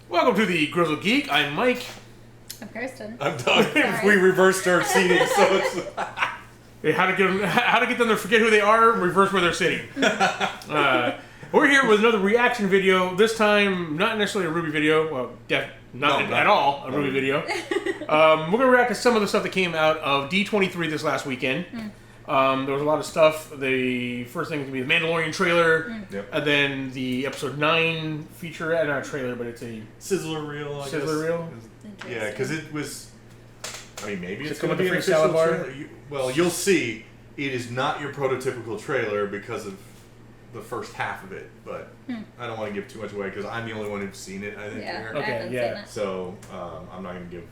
Welcome to the Grizzled Geek. I'm Mike. I'm Kirsten. I'm Doug. We reversed our seating, so it's... How to get them to forget who they are, reverse where they're sitting. We're here with another reaction video. This time, not necessarily a Ruby video. Well, not at all a Ruby video. We're going to react to some of the stuff that came out of D23 this last weekend. There was a lot of stuff. The first thing was going to be the Mandalorian trailer, and then the episode 9 feature, not a trailer, but it's a sizzler reel, I guess. Sizzler reel? Yeah, because it was... I mean, maybe it's come going to with be a an free official salad bar? trailer. Well, you'll see. It is not your prototypical trailer because of the first half of it, but I don't want to give too much away because I'm the only one who's seen it, I think. Yeah, Okay, I haven't yeah. seen it. So I'm not going to give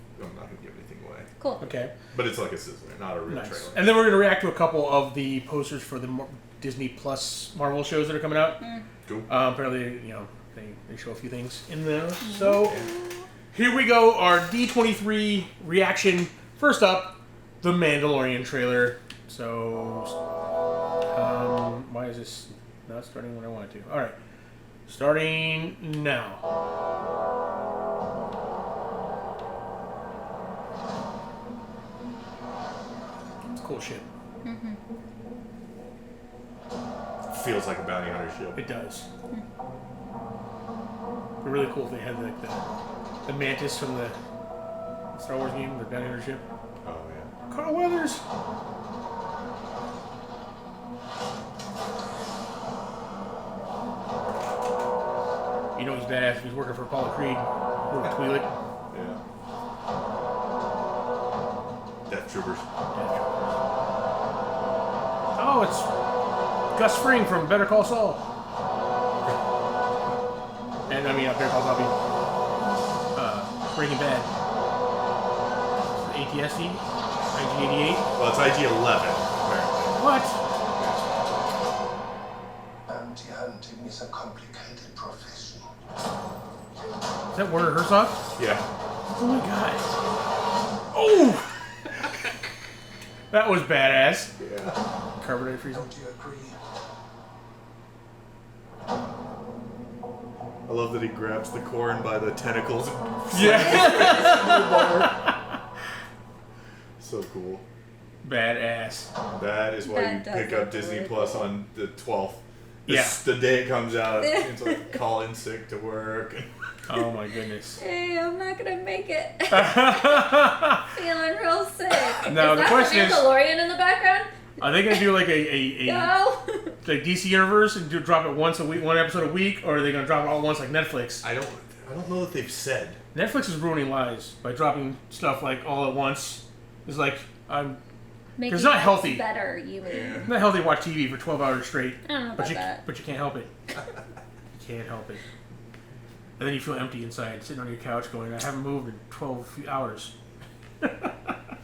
anything away. Cool. Okay. But it's like a sizzler, not a real Nice. trailer. And then we're going to react to a couple of the posters for the Disney Plus Marvel shows that are coming out. Cool. Apparently, they show a few things in there. So here we go, our D23 reaction. First up, the Mandalorian trailer. So, why is this not starting when I want it to? All right, starting now. It's cool shit. Feels like a bounty hunter ship. It does. It'd be really cool if they had like the mantis from the Star Wars game, the bounty hunter ship. Oh, yeah. Carl Weathers. You know he's badass if he's working for Apollo Creed. Little Twi'lek. Yeah. Death Troopers. Oh, it's Gus Fring from Better Call Saul. And Better Call Saul being Breaking Bad. ATST? IG-88? Well, it's IG-11, apparently. What? Bounty hunting is a complicated profession. Is that Werner Herzog? Yeah. Oh my god. Oh! That was badass. Yeah. Carbonated freezing. Don't you agree? I love that he grabs the corn by the tentacles. Yeah. So cool. Badass. That is why That you does pick look up Disney really Plus cool. on the 12th. Yeah. The day it comes out, it's like call in sick to work. Oh my goodness. Hey, I'm not gonna make it. Feeling real sick. Now, the question is- Mandalorian in the background? Are they gonna do like a No. like DC Universe and drop it once a week, one episode a week, or are they gonna drop it all at once like Netflix? I don't know that they've said. Netflix is ruining lives by dropping stuff like all at once. It's like Making it's not it healthy. Better, you mean? It's not healthy to watch TV for 12 hours straight. I don't know about that. But you can't help it. You can't help it. And then you feel empty inside, sitting on your couch going, I haven't moved in 12 hours.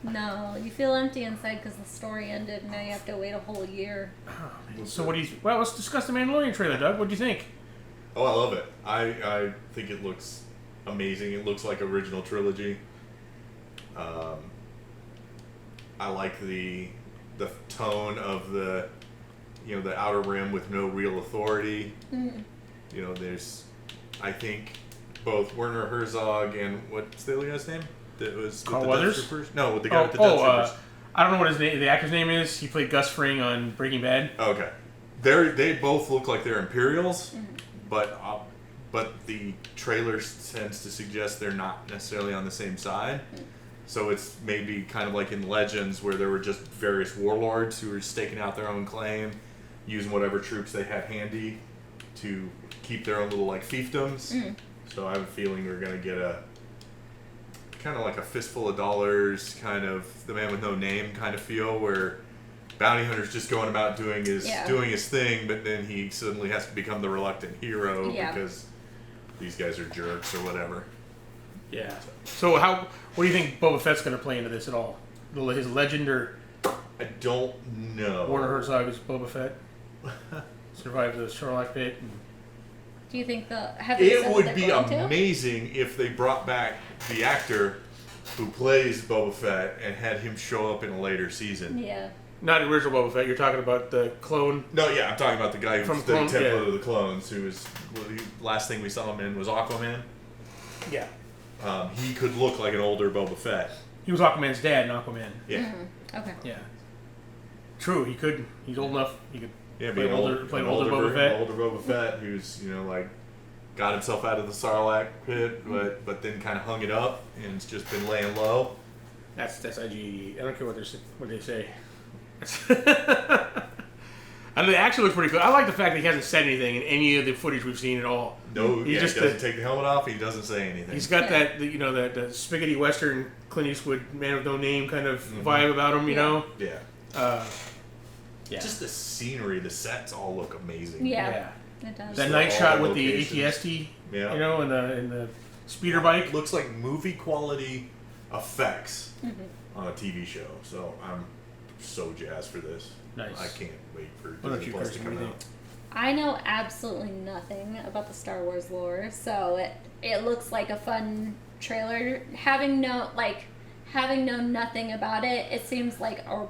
No, you feel empty inside because the story ended and now you have to wait a whole year. Oh, man. So well, let's discuss the Mandalorian trailer, Doug. What do you think? Oh, I love it. I think it looks amazing. It looks like original trilogy. I like the tone of the Outer Rim with no real authority. There's, I think, both Werner Herzog and what's the other guy's name? That was Carl with the Weathers? Death Troopers? No, with the guy with the Death Troopers. I don't know what his name, the actor's name is. He played Gus Fring on Breaking Bad. Okay, they both look like they're Imperials, but the trailer tends to suggest they're not necessarily on the same side. So it's maybe kind of like in Legends where there were just various warlords who were staking out their own claim, using whatever troops they had handy to keep their own little like fiefdoms. So I have a feeling we're gonna get a kind of like a fistful of dollars, kind of the man with no name kind of feel, where bounty hunter's just going about doing his thing, but then he suddenly has to become the reluctant hero because these guys are jerks or whatever. Yeah. So what do you think Boba Fett's going to play into this at all? His legend or I don't know. Werner Herzog is Boba Fett? Survived the Sherlock pit. Do you think It would be amazing if they brought back the actor who plays Boba Fett and had him show up in a later season. Yeah. Not the original Boba Fett. You're talking about the clone. No, yeah, I'm talking about the guy who's From the Clone, template of the clones, who was the last thing we saw him in was Aquaman. Yeah. He could look like an older Boba Fett. He was Aquaman's dad in Aquaman. Yeah. Okay. Yeah. True, he could. He's old enough. He could Yeah, play be an older Boba Fett. older Boba Fett who's, you know, like, got himself out of the Sarlacc pit, but then kind of hung it up and it's just been laying low. That's IG-88. I don't care what they say. I mean, it actually looks pretty cool. I like the fact that he hasn't said anything in any of the footage we've seen at all. No, he doesn't take the helmet off. He doesn't say anything. He's got that, you know, that spaghetti western Clint Eastwood man with no name kind of vibe about him, you know. Yeah. Yeah. Just the scenery, the sets all look amazing. Yeah. It does. That night shot with locations. the ATST, Yeah. you know, and the speeder bike. Looks like movie quality effects on a TV show. So I'm so jazzed for this. Nice. I can't wait for What about Disney you, Plus to Kirsten? come What do you out. I know absolutely nothing about the Star Wars lore, so it looks like a fun trailer. Having known nothing about it, it seems like a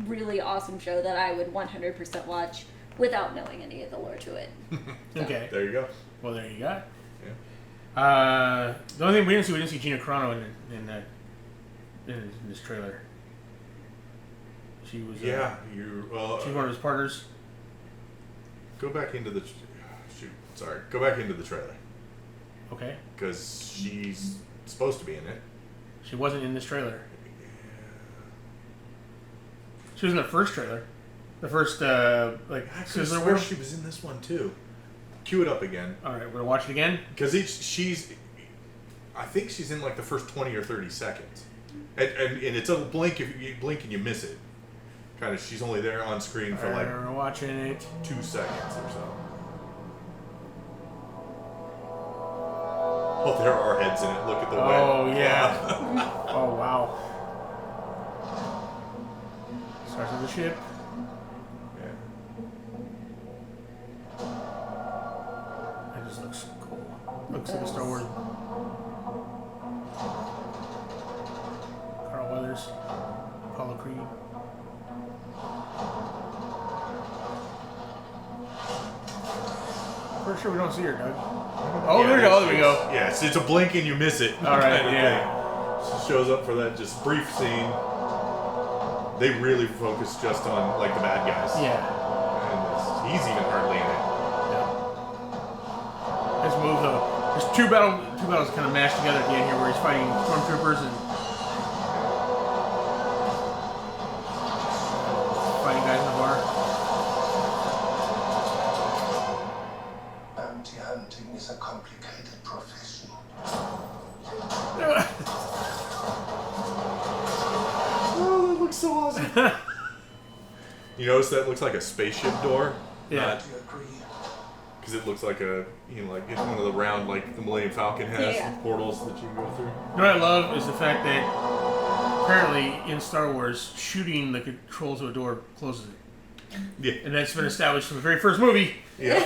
really awesome show that I would 100% watch without knowing any of the lore to it. So. Okay. There you go. Well, there you go. Yeah. The only thing we didn't see Gina Carano in this trailer. She was Yeah. she's one of his partners. Go back into the Go back into the trailer Okay. because she's supposed to be in it. She wasn't in this trailer. She was in the first trailer. The first I Sizzler swear Wheel. she was in this one too. Cue it up again. All right, we're gonna watch it again. Because I think she's in like the first 20 or 30 seconds, and it's a blink. If you blink and you miss it, kind of. She's only there on screen for like We're watching it. 2 seconds or so. Oh, there are heads in it. Look at the web. Oh yeah. Oh wow. Starts with the ship. Yeah. That just looks cool. Looks like a Star Wars. Carl Weathers, Apollo Creed. For sure, we don't see her, Doug. Oh, Yeah, there we go. There we go. Yeah, it's a blink and you miss it. All right, kind of yeah. thing. She shows up for that just brief scene. They really focus just on like the bad guys. Yeah. And he's even hardly in it. Nice move though. There's two battles kind of mashed together at the end here, where he's fighting stormtroopers and fighting guys in the bar. Bounty hunting is a complicated profession. Oh, that looks so awesome. You notice that looks like a spaceship door? Yeah. Do you agree? Because it looks like like it's one of the round, like the Millennium Falcon has Yeah. portals that you can go through. You know what I love is the fact that apparently in Star Wars, shooting the controls of a door closes it. Yeah. And that's been established from the very first movie. Yeah.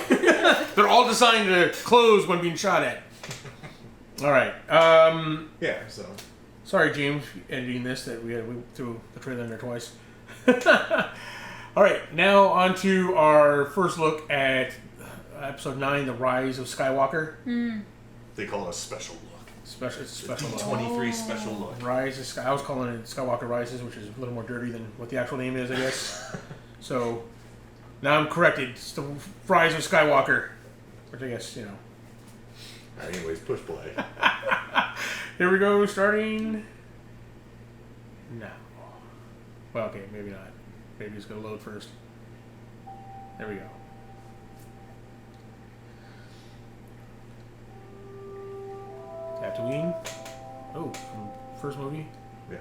They're all designed to close when being shot at. All right. Yeah, so. Sorry, James, editing this, that we threw the trailer in there twice. All right, now on to our first look at Episode 9, The Rise of Skywalker. They call it a special look. It's a special look. D23 special look. Rise of Sky. I was calling it Skywalker Rises, which is a little more dirty than what the actual name is, I guess. So now I'm corrected. It's the Rise of Skywalker, which I guess, you know. Anyways, push play. Here we go, starting now. Well, okay, maybe not. Maybe it's going to load first. There we go. Tatooine. Oh, from first movie. Yeah.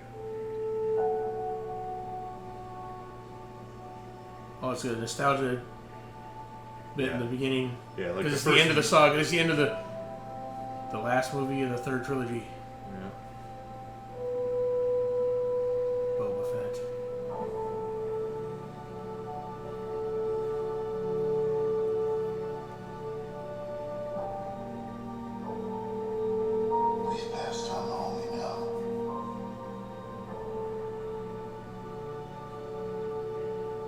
Oh, it's a nostalgia bit in the beginning. Yeah, like Because it's first the end of the saga. It's the end of the last movie of the third trilogy. Yeah. Boba Fett. We've passed how long we know.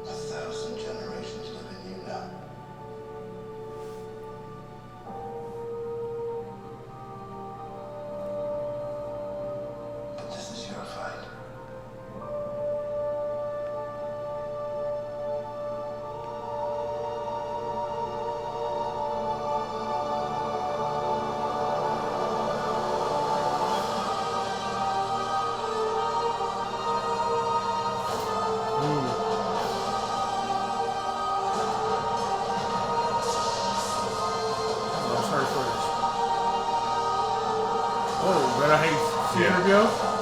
A 1,000 generations live in you now. Oh, better how you see her go?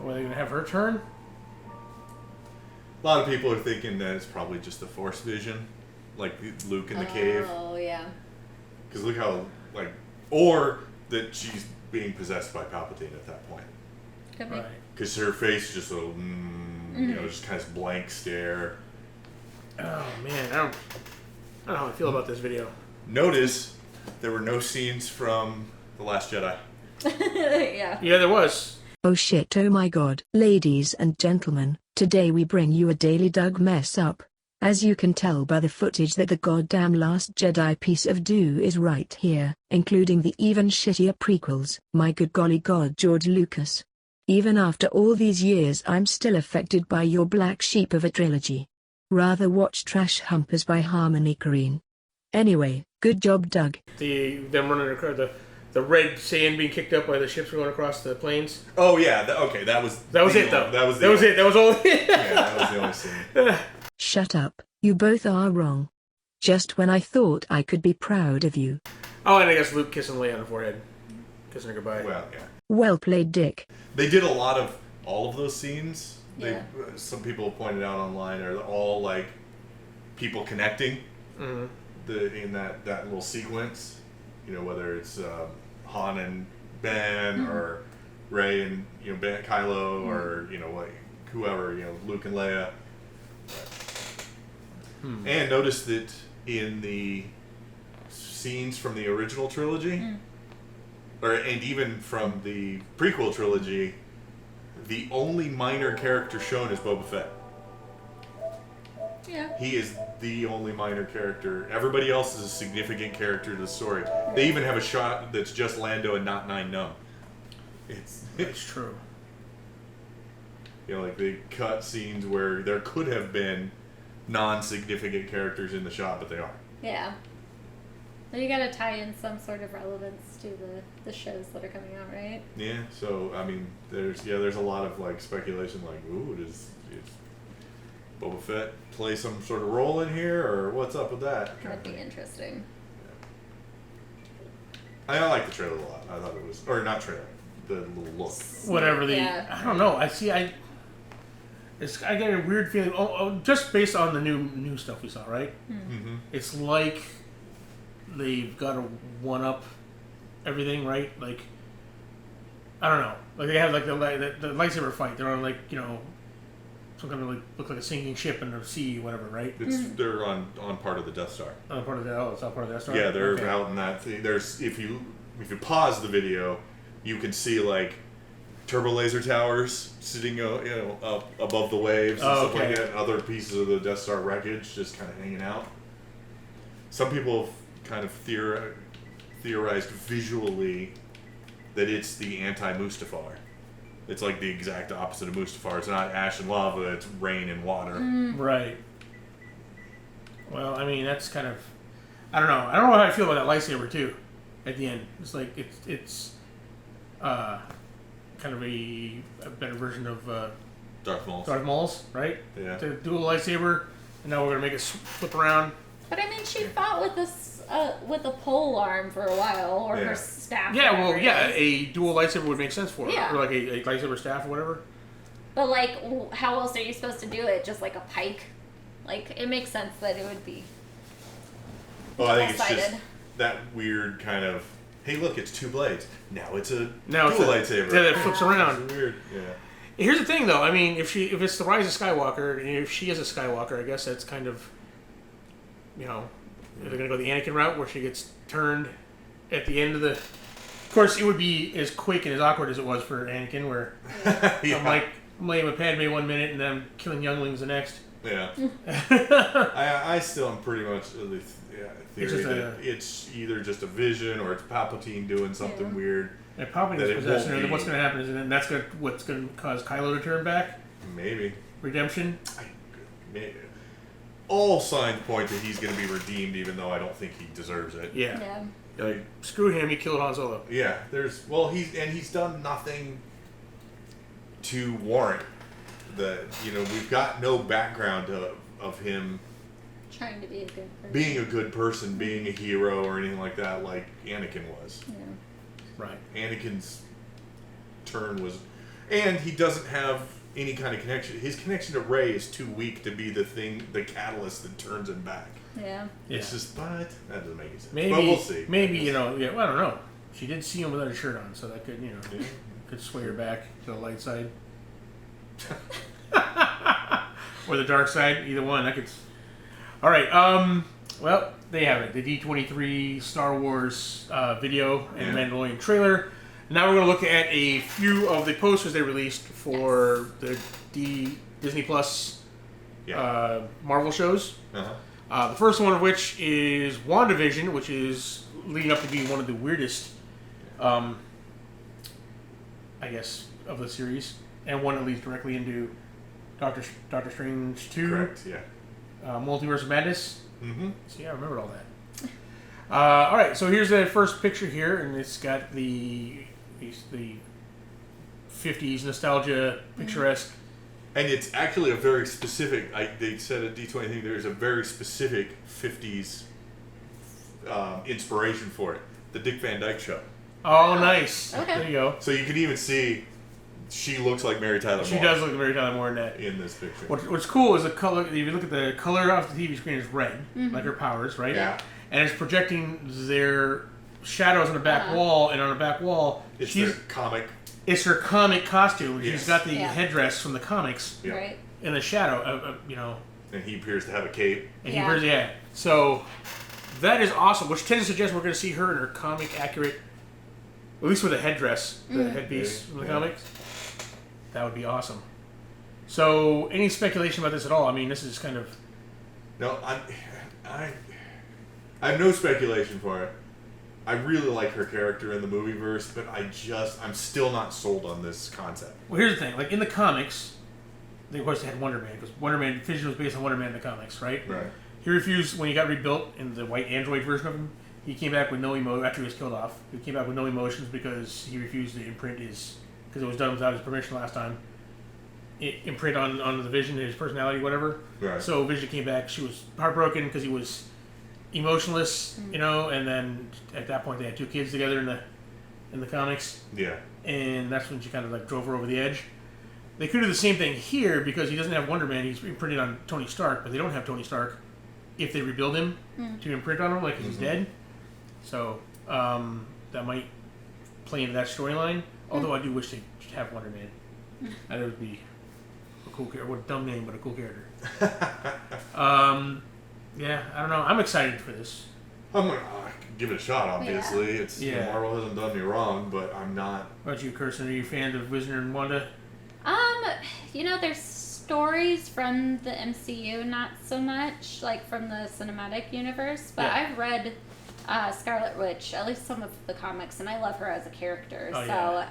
Are they going to have her turn? A lot of people are thinking that it's probably just the Force vision, like Luke in the cave. Oh, yeah. Because look how, or that she's being possessed by Palpatine at that point. Could be. Because her face is just a, just kind of blank stare. Oh, man. I don't know how I feel about this video. Notice there were no scenes from The Last Jedi. Yeah. Yeah, there was. Oh shit, oh my god. Ladies and gentlemen, today we bring you a Daily Doug mess up. As you can tell by the footage that the goddamn Last Jedi piece of doo is right here, including the even shittier prequels. My good golly god George Lucas. Even after all these years I'm still affected by your black sheep of a trilogy. Rather watch Trash Humpers by Harmony Korine. Anyway, good job Doug. Them running across the red sand being kicked up by the ships going across the plains. Oh yeah, okay, that was it though. That was it. That was all. Yeah, that was the only scene. Shut up, you both are wrong. Just when I thought I could be proud of you. Oh, and I guess Luke kissing Leia on the forehead. Kissing her goodbye. Well, yeah. Well played, Dick. They did all of those scenes. Yeah. Some people pointed out online are all like people connecting in that little sequence. You know, whether it's Han and Ben or Rey and Ben, Kylo or whoever, Luke and Leia. And notice that in the scenes from the original trilogy, and even from the prequel trilogy, the only minor character shown is Boba Fett. Yeah. He is the only minor character. Everybody else is a significant character to the story. They even have a shot that's just Lando and not Nine Numb. It's true. They cut scenes where there could have been non-significant characters in the shot, but they aren't. Yeah. Well, you gotta tie in some sort of relevance to the shows that are coming out, right? Yeah, so, I mean, there's a lot of, speculation, ooh, does Boba Fett play some sort of role in here, or what's up with that? That'd be interesting. I like the trailer a lot. I thought it was, or not trailer, the little look. Whatever I don't know. I get a weird feeling. Just based on the new stuff we saw, right? Mm-hmm. It's like they've got to one up everything, right? I don't know. They have the lightsaber fight. They're on some kind of look like a sinking ship in the sea, whatever, right? They're on part of the Death Star. It's not part of the Death Star. Yeah, they're out in that thing. There's if you pause the video, you can see turbo laser towers sitting up above the waves and stuff like that. And other pieces of the Death Star wreckage just kind of hanging out. Some people have kind of theorized visually that it's the anti-Mustafar. It's the exact opposite of Mustafar. It's not ash and lava, it's rain and water. Right. Well, I mean, that's kind of... I don't know. I don't know how I feel about that lightsaber, too, at the end. It's it's kind of a better version of Darth Maul's. Darth Maul's, right? Yeah. The dual lightsaber, and now we're going to make it flip around. But I mean, she fought with with a pole arm for a while, or her staff. Yeah, well, yeah, a dual lightsaber would make sense for her. Yeah. Or a lightsaber staff or whatever. But how else are you supposed to do it? Just a pike? It makes sense that it would be. Well, I think it's just that weird kind of, hey, look, it's two blades. Now it's a dual lightsaber. Yeah, that flips around. It's weird. Yeah. Here's the thing, though. I mean, if it's the Rise of Skywalker, and if she is a Skywalker, I guess that's kind of, they're going to go the Anakin route where she gets turned at the end of the... Of course, it would be as quick and as awkward as it was for Anakin, where I'm laying with Padme 1 minute and then I'm killing younglings the next. Yeah. I still am pretty much of the theory that it's either just a vision or it's Palpatine doing something weird. And Palpatine's possessing her, then what's going to happen is that's what's going to cause Kylo to turn back? Maybe. Redemption? Maybe. All signs point that he's going to be redeemed, even though I don't think he deserves it. Yeah. Like, screw him, he killed Han Solo. Yeah, he's done nothing to warrant we've got no background of him trying to be a good person. Being a good person, being a hero or anything like that, like Anakin was. Yeah. Right. Anakin's turn was, and he doesn't have any kind of connection. His connection to Rey is too weak to be the catalyst that turns him back. Yeah. It's just, but that doesn't make any sense. Maybe, but we'll see. Maybe, well, I don't know. She did see him without a shirt on, so that could, could sway her back to the light side. Or the dark side, either one. That could. All right. Well, there you have it. The D23 Star Wars video and Mandalorian trailer. Now we're going to look at a few of the posters they released for the Disney Plus Marvel shows. Uh-huh. The first one of which is WandaVision, which is leading up to be one of the weirdest, I guess, of the series, and one that leads directly into Doctor Strange 2. Correct, yeah. Multiverse of Madness. Mm-hmm. See, I remembered all that. All right, so here's the first picture here, and it's got the 50s nostalgia, picturesque. And it's actually a very specific, they said at D23, there's a very specific 50s inspiration for it. The Dick Van Dyke Show. Oh, nice. Okay. There you go. So you can even see she looks like Mary Tyler Moore. She does look like Mary Tyler Moore in that. In this picture. What's cool is the color. If you look at the color off the TV screen, is red, like her powers, right? Yeah. And it's projecting their shadows on the back wall, and on the back wall, it's their comic. It's her comic costume. Yes. She's got the headdress from the comics Right. in the shadow, And he appears to have a cape. And he appears, So that is awesome, which tends to suggest we're going to see her in her comic accurate, at least with a headdress, the headpiece from the comics. That would be awesome. So, any speculation about this at all? I mean, this is kind of... No, I have no speculation for it. I really like her character in the movieverse, but I'm still not sold on this concept. Well, here's the thing. Like, in the comics, they, of course, they had Wonder Man, because Vision was based on Wonder Man in the comics, right? Right. He refused, when he got rebuilt in the white android version of him, he came back with no emotion, after he was killed off, he came back with no emotions because he refused to imprint his... because it was done without his permission last time. Imprint on the Vision, his personality, whatever. Right. So Vision came back. She was heartbroken because he was emotionless, and then at that point they had 2 kids together in the comics. Yeah. And that's when she kind of like drove her over the edge. They could do the same thing here because he doesn't have Wonder Man. He's imprinted on Tony Stark, but they don't have Tony Stark if they rebuild him to imprint on him, like he's dead. So that might play into that storyline. Although I do wish they should have Wonder Man. That would be a cool character. What a dumb name, but a cool character. Yeah, I don't know. I'm excited for this. I'm going to give it a shot, obviously. Yeah. It's Marvel hasn't done me wrong, but I'm not... What about you, Kirsten? Are you a fan of Wizard and Wanda? There's stories from the MCU, not so much, like from the cinematic universe, but I've read... Scarlet Witch, at least some of the comics, and I love her as a character,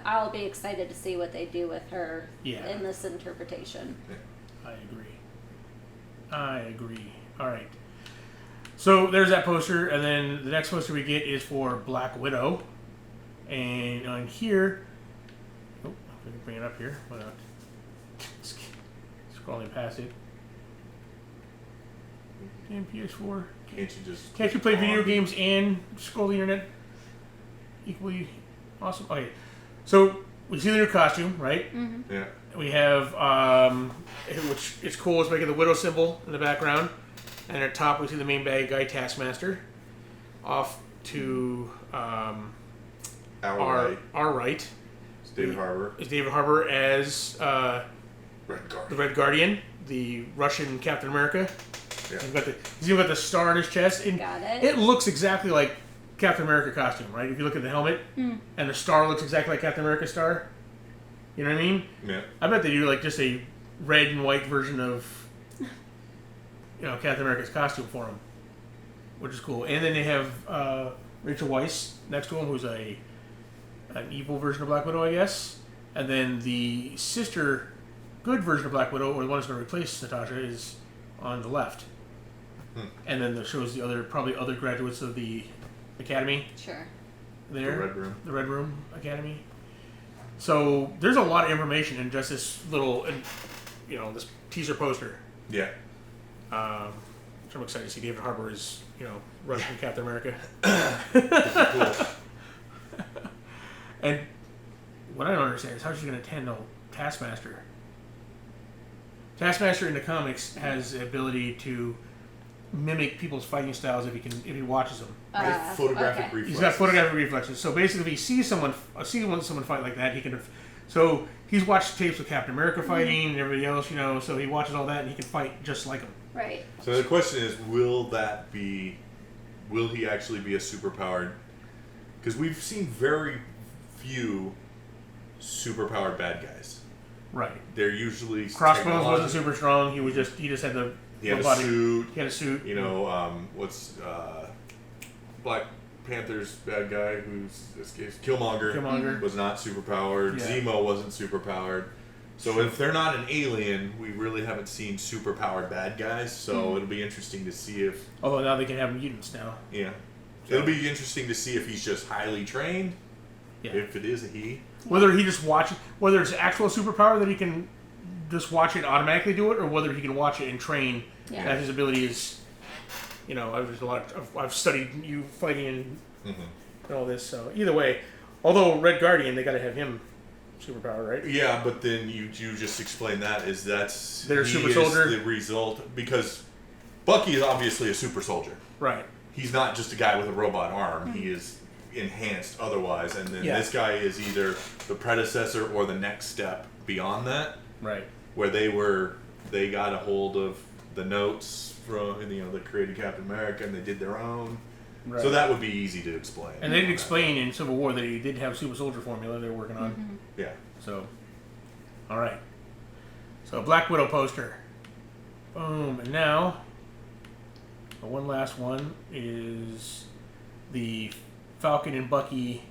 I'll be excited to see what they do with her in this interpretation. I agree. All right. So there's that poster, and then the next poster we get is for Black Widow. And on here, if I can bring it up here without scrolling past it. Damn PS4. Can't you play video games and scroll the internet equally awesome? Okay, so we see the new costume, right? Mm-hmm. Yeah. We have, which is cool, it's making the Widow symbol in the background. And at the top we see the main bad guy, Taskmaster. Off to our right. It's David Harbour. Is David Harbour as Red Guardian. the Red Guardian, the Russian Captain America. Yeah. He's even got the star on his chest. And Got it. It looks exactly like Captain America costume, right? If you look at the helmet, and the star looks exactly like Captain America's star. You know what I mean? Yeah. I bet they do like just a red and white version of Captain America's costume for him, which is cool. And then they have Rachel Weisz next to him, who's an evil version of Black Widow, I guess. And then the sister, good version of Black Widow, or the one that's going to replace Natasha, is on the left. And then it shows probably other graduates of the Academy. Sure. There. The Red Room Academy. So there's a lot of information in just this little, this teaser poster. Yeah. So I'm excited to see David Harbour is, running from Captain America. Cool. And what I don't understand is how she's going to handle Taskmaster. Taskmaster in the comics has the ability to mimic people's fighting styles if he watches them. Photographic reflexes. He's got photographic reflexes. So basically, if he sees someone fight like that, he can. So he's watched tapes of Captain America fighting and everybody else, So he watches all that and he can fight just like them. Right. So the question is, will he actually be a superpowered? Because we've seen very few superpowered bad guys. Right. They're usually Crossbones wasn't super strong. He just had the. He had a suit. He had a suit. What's Black Panther's bad guy who's Killmonger was not superpowered. Yeah. Zemo wasn't superpowered. So if they're not an alien, we really haven't seen superpowered bad guys. So it'll be interesting to see if. Although now they can have mutants now. Yeah. It'll be interesting to see if he's just highly trained. Yeah. If it is a he. Whether it's actual superpower that he can just watch it and automatically do it, or whether he can watch it and train that his ability is. I've studied you fighting and all this. So either way, although Red Guardian, they got to have him superpower, right? Yeah, but then you just explained that's their super soldier. The result, because Bucky is obviously a super soldier. Right. He's not just a guy with a robot arm. He is enhanced otherwise, and then this guy is either the predecessor or the next step beyond that. Right. Where they got a hold of the notes from that created Captain America, and they did their own. Right. So that would be easy to explain. And they did explain in Civil War that he did have super soldier formula they were working on. Mm-hmm. Yeah. So, all right. So Black Widow poster. Boom. And now, the one last one is the Falcon and Bucky.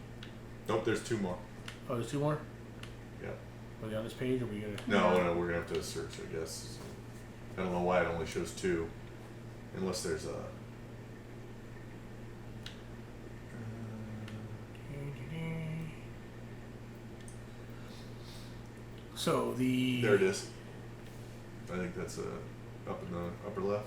Nope, there's two more. Oh, there's two more? Yeah. Are they on this page, or are we gonna? No, we're gonna have to search, I guess. I don't know why it only shows two, unless there's a. So the. There it is. I think that's up in the upper left.